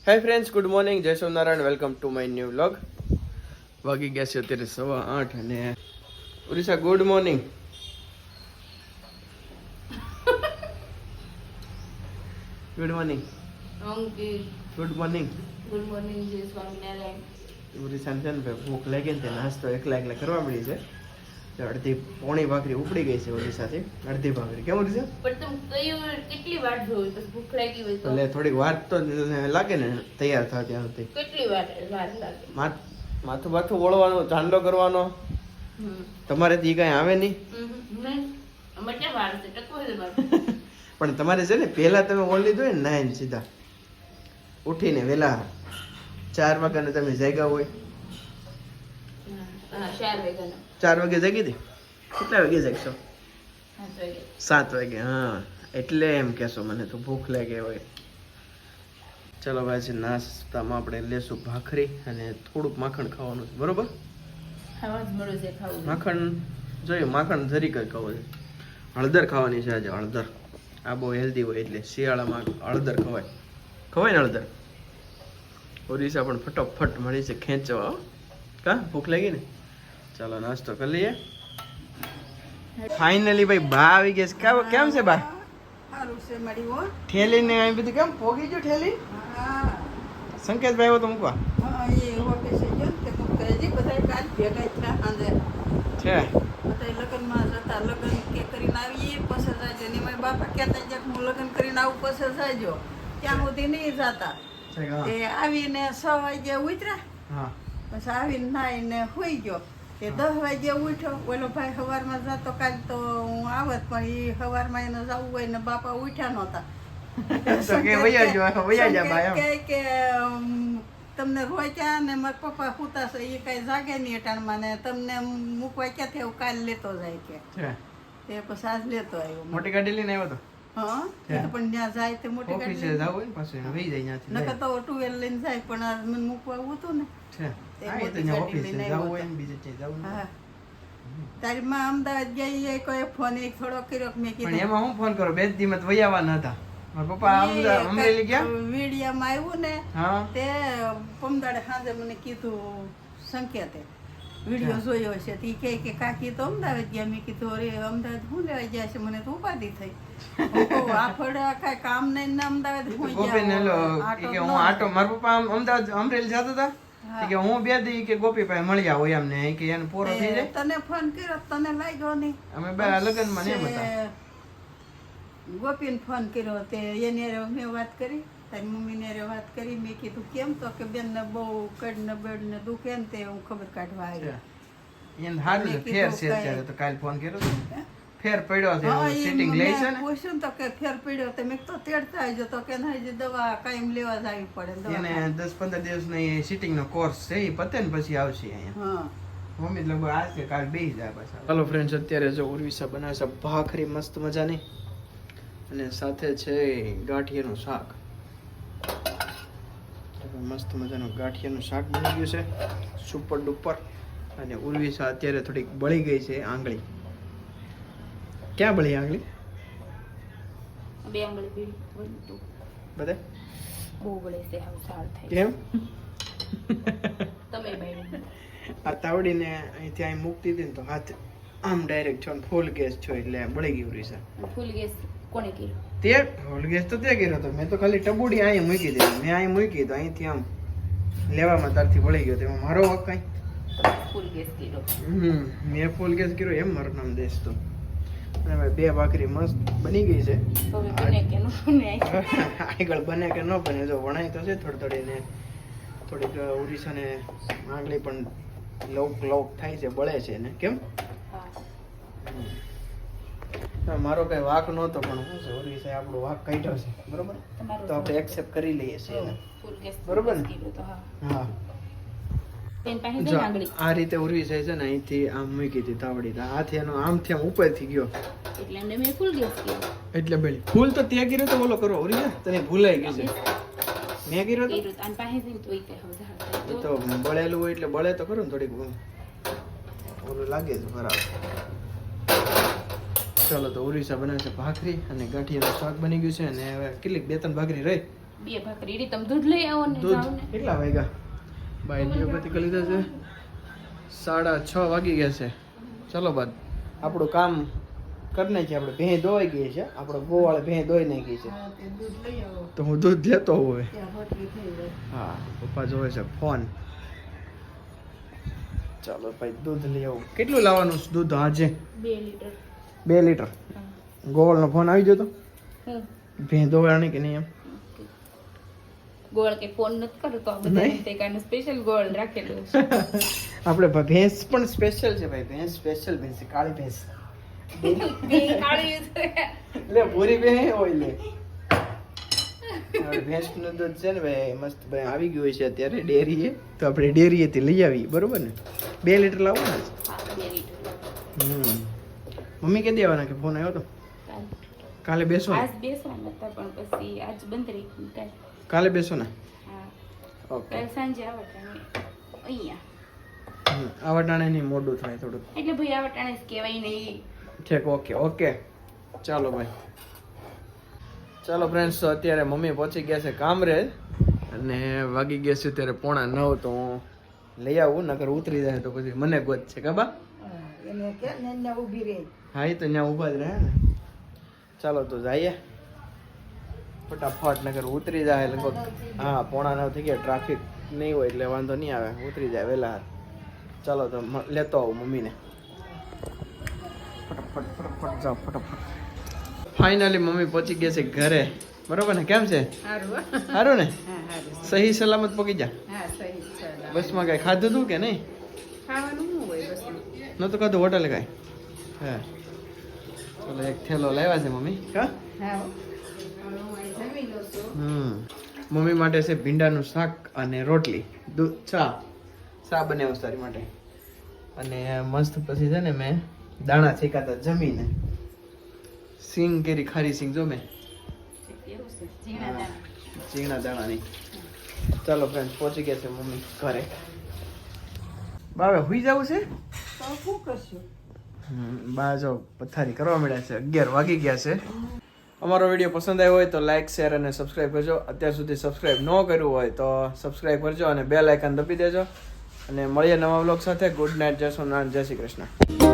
Hi friends, good morning, જય Somnarayan, welcome to my new vlog. વાગી ગયા છે અત્યારે 8:15 અને Urisa good morning. Good morning. Good morning. Good morning જય સ્વામિનારાયણ. ઉરીસાને છે ને ભૂખ લાગી ને તે નાસ્તો એકલા કરવા મળી છે. અડધી પોણી ભાખરી ઉપડી ગઈ છે ઉરીસાથી. અડધી ભાખરી કેમ ઉરીસા? પણ તમે કઈ કેટલી વાર જોઈ તો ભૂખ લાગી હોય તો એટલે થોડીક વાર તો લાગે ને તૈયાર થવા ત્યાં સુધી. કેટલી વાર લાગે? માથું બાથું ઓળવાનો, ચાંદલો કરવાનો. તમારે થી કઈ આવે નહીં. મજા વાર છે ટકો છે પણ તમારે છે ને પહેલા તમે ઓળ લીધો ને નાઈન સીધા ઉઠીને વેલા 4 વાગ્યાને તમે જાગ્યા હોય. 4 વાગે જાગી દે. કેટલા વાગે જાગશો? 7 વાગે. હા, એટલે એમ કેશો મને તો ભૂખ લાગે હોય. ચલો ભાઈ, નાસ્તામાં આપણે લેશું ભાખરી અને થોડુંક માખણ ખાવાનું છે, બરોબર? માખણ જોયું, માખણ જરીક જ ખાવું છે. હળદર ખાવાની છે આજે. હળદર આ બહુ હેલ્ધી હોય એટલે શિયાળામાં હળદર ખવાય. ખવાય ને હળદર? ઓરિસા પણ ફટોફટ મળી છે ખેંચવા. કા ભૂખ લાગી ને? ચાલો નાસ્તો કરી લઈએ. ફાઇનલી ભાઈ બા આવી ગયા છે. કેમ છે બા? સારું છે મારી હો. ઠેલી ને અહીં બધું કેમ પોગી ગયું ઠેલી? હા સંકેતભાઈ આવ્યો તો મૂકવા એ ઓફિસે ગયો ને તે હજી બધા કાલ ભેગા થયા સાંજે છે. બધા લગ્નમાં જતા લગ્ન કે કરીને આવીએ પછી જાજો ને મારા બાપા કહેતા કે હું લગ્ન કરીને આવું પછી જાજો. ત્યાં સુધી નહીં જતા. એ આવીને 6 વાગે ઉતર્યા. હા, પછી આવીને નાઈને સુઈ ગયો. તે 10 વાગે ઉઠ્યો. ઓલો ભાઈ સવારમાં જતો કાલ તો હું આવત પણ એ સવારમાં એને જવું હોય ને બાપા ઉઠ્યા નહોતા. કે તમને રોક્યા ને મારા પપ્પા સુતા છે એ કઈ જાગે નહીં અટાણમાં ને તમને મૂકવા ક્યાંથી એવું કાલ લેતો જાય કે તે પછી આજ લેતો આવ્યો. મોટી ગાડી લઈને આવ્યો તો. હા, પણ ત્યાં જાય તે મોટી ગાડી જવું હોય ને પાછું વહી જાય ત્યાંથી. નકર તો ટુવેલ લઈને જાય પણ આજ મને મૂકવા આવું હતું ને છે. તે મોટી ગાડી લઈને આવ્યો. હા, તારી માં અમદાવાદ ગઈ એ કોઈ ફોન એક થોડો કર્યો મેં કીધું એમાં હું ફોન કરો બે દીમાં તો વૈયાવા ન હતા. મારા પપ્પા અમરેલી ગયા. વિડીયામાં આવ્યું ને હા, તે પમદાડે સાંજે મને કીધું સંકેતે વિડીયો જોયો છે તે કે કાકી તો અમદાવાદ ગયા. મેં કીધું અરે અમદાવાદ શું લેવા ગયા છે? મને તો ઉપાધિ થઈ. આફડ કઈ કામ નહીં ને અમદાવાદ હું આટો. મારા પપ્પા અમદાવાદ અમરેલી જતા હતા કે હું બે દી કે ગોપીભાઈ મળ્યા હોય એમને કે એને પૂરો થઈ જાય. તને ફોન કર્યો તને લાગ્યો નહીં. અમે બે લગ્નમાં ને હતા. ગોપીને ફોન કર્યો તે એની મેં વાત કરી, તારી મમ્મીને વાત કરી. મેં કીધું કેમ? તો કે બેન ને બહુ કડ ને બેડ ને દુખે ને તે હું ખબર કાઢવા આવી. એને હારું છે ફેર છે અત્યારે તો. કાલ ફોન કર્યો તો ફેર પડ્યો છે સીટિંગ લે છે ને. પૂછ્યું તો કે ફેર પડ્યો તો મેં તો તેડતા આવજો તો કે હજી દવા કાયમ લેવા જ આવી પડે. એને 10-15 દિવસનો સીટિંગ નો કોર્સ છે એ પતે ને પછી આવશે અહીંયા. હા, મમ્મી લગભગ આજ કે કાલ બેસી જાય પાછા. ચાલો ફ્રેન્ડ્સ, અત્યારે જો ઉર્વિસા બનાવે છે ભાખરી મસ્ત મજાની અને સાથે છે ગાંઠિયાનું શાક. મસ્ત મજાનું ગાંઠિયાનું શાક બની ગયું છે સુપર ડુપર. અને ઉર્વિસા અત્યારે થોડીક બળી ગઈ છે આંગળી. ક્યાં બળી આંગળી? બે આંગળી બીડી બધે બહુ બળે છે. હાવ સાર થાય. કેમ? તમે બાઈ આ તાવડીને અહીંથી અહીં મૂકતી હતી ને તો હાથ આમ ડાયરેક્ટ છો ને ફૂલ ગેસ છો એટલે બળી ગઈ ઉર્વિસા. ફૂલ ગેસ કોને કર્યો? તે ફૂલ ગેસ તો તે કર્યો હતો. મેં તો ખાલી ટબુડી અહીં મૂકી દીધી. મેં અહીં મૂકી તો અહીંથી આમ લેવામાં તારથી બળી ગયો. તેમાં મારો હક કઈ? ફૂલ ગેસ કર્યો. મેં ફૂલ ગેસ કર્યો એમ મારું નામ દેશ તો. અને ભાઈ 2 ભાખરી મસ્ત બની ગઈ છે. હવે બને કે ન બને? આગળ બને કે ન બને જો વણાય તો છે થોડી થોડી. થોડીક ઉરીસાને આંગળી પણ લોક થાય છે, બળે છે ને. કેમ? મારો કઈ વાક નહોતો પણ શું છે ઉર્વિસાએ આપણો વાક કાઢ્યો છે, બરોબર? તો આપણે એક્સેપ્ટ કરી લઈએ છીએ બરોબર ને? હા, આ રીતે ઉર્વિસાએ છે ને અહીંથી આમ મૂકી હતી તાવડી. હાથ એનો આમથી આમ ઉપરથી ગયો એટલે મેં ફૂલ ગેસ કર્યો. એટલે બેલી ફૂલ તો તે કર્યો તો ઓલો કરો ઉર્વિસા તને ભૂલાઈ ગઈ છે. મેં કર્યો તો બળેલું હોય એટલે બળે તો ખરું ને થોડીક ઓલું લાગે છે બરાબર. ચાલો તો ઉર્વિસા બનાવે છે ભાખરી અને ગાંઠિયાનું શાક બની ગયું છે. અને હવે કેટલીક 2-3 ભાખરી રહી 2 ભાખરી રી તમે દૂધ લઈ આવો ને દૂધ જાઓ ને કેટલા વાગ્યા બાય દીવગતિ કરી લીધા છે 6:30 વાગી ગયા છે ચલો બાદ આપણું કામ કરી નાખીએ આપણે ભેં ધોવાઈ ગઈ છે આપણો ગોવાળે ભેં ધોઈ નાખી છે હા, તે દૂધ લઈ આવો તો હું દૂધ લેતો હોઉં હવે ત્યાં રોટલી થઈ જાય હા પપ્પા જોવે છે ફોન ચાલો ભાઈ દૂધ લઈ આવું કેટલું લાવવાનું છે દૂધ આજે 2 લીટર 2 લીટર ગોવાળનો ફોન આવી ગયો તો હું ભેં ધોવાણી કે નહીં એમ ગોળ કે ફોન નથી કરતો તો આ બધા નહીં. તે કારણે સ્પેશિયલ ગોળ રાખેલું છે આપણે ભેંસ પણ સ્પેશિયલ છે ભાઈ ભેંસ સ્પેશિયલ ભેંસ છે કાળી ભેંસ બે કાળી છે લે પૂરી ભેં હોય લે હવે ભેંસનું દૂધ છે ને ભાઈ મસ્ત ભાઈ આવી ગયું છે અત્યારે ડેરીએ તો આપણે ડેરીએથી લઈ આવીએ બરોબર ને 2 લીટર લાવો ને હા 2 લીટર મમ્મી કે દેવાના કે ફોન આવ્યો તો કાલે બેસો ને આજ બેસવાના હતા પણ પછી આજ બંધ રહી ગયું કાલ કાલે બેસો ને હા ઓકે કાલ સાંજે આવતા અહીંયા આવા ટાણે નહીં મોડું થાય થોડુંક એટલે ભાઈ આવા ટાણે જ કહેવાય નહીં ઠીક ઓકે ઓકે ચાલો ભાઈ ચાલો ફ્રેન્ડ્સ તો અત્યારે મમ્મી પહોંચી ગયા છે કામરેજ અને વાગી ગયા છે અત્યારે 8:45 તો હું લઈ આવું નકર ઉતરી જાય તો પછી મને ગોત છે કાબા હા, એને કે ને ઊભી રહે હા એ તો ત્યાં ઊભા જ રહે ને ચાલો તો જઈએ ફટાફટ નકર ઉતરી જાય લગભગ હા 8:45 થઈ ગયા ટ્રાફિક નહીં હોય એટલે વાંધો નહીં આવે ઉતરી જાય વહેલા ચાલો તો લેતો આવું મમ્મીને ફટાફટ ફટાફટ જાઓ ફટાફટ ફાઇનલી મમ્મી પહોંચી ગયા છે ઘરે બરોબર ને કેમ છે સારું સારું ને હા સારું સહી સલામત પહોંચી જા હા સહી છે બસમાં કઈ ખાધું હતું કે નહીં ખાવાનું શું હોય બસ નહોતું ખાધું હોટલે કાંઈ હા ચાલો એક થેલો લાવ્યા છે મમ્મી હા હા જમી લો છો મમ્મી માટે છે ભીંડાનું શાક અને રોટલી દૂધ ચા બનાવ્યો તારી માટે અને મસ્ત પછી છે ને મેં દાણા શેકાતા જમીને સિંગ કેરી ખારી સિંગ જો મેં એવું છે ઝીણા દાણા ઝીણા દાણાની ચાલો ફ્રેન્ડ પહોંચી ગયા છે મમ્મી ઘરે બાવે હુઈ જવું છે તો શું કરશું બા જો પથારી કરવા મળ્યા છે 11 વાગી ગયા છે અમારો વિડીયો પસંદ આવ્યો હોય તો લાઈક શેર અને સબસ્ક્રાઇબ કરજો અત્યાર સુધી સબસ્ક્રાઇબ ન કર્યું હોય તો સબસ્ક્રાઇબ કરજો અને બેલ આઇકન દબાવી દેજો અને મળીએ નવા વ્લોગ સાથે ગુડ નાઇટ જય સોમનાથ જય શ્રી કૃષ્ણ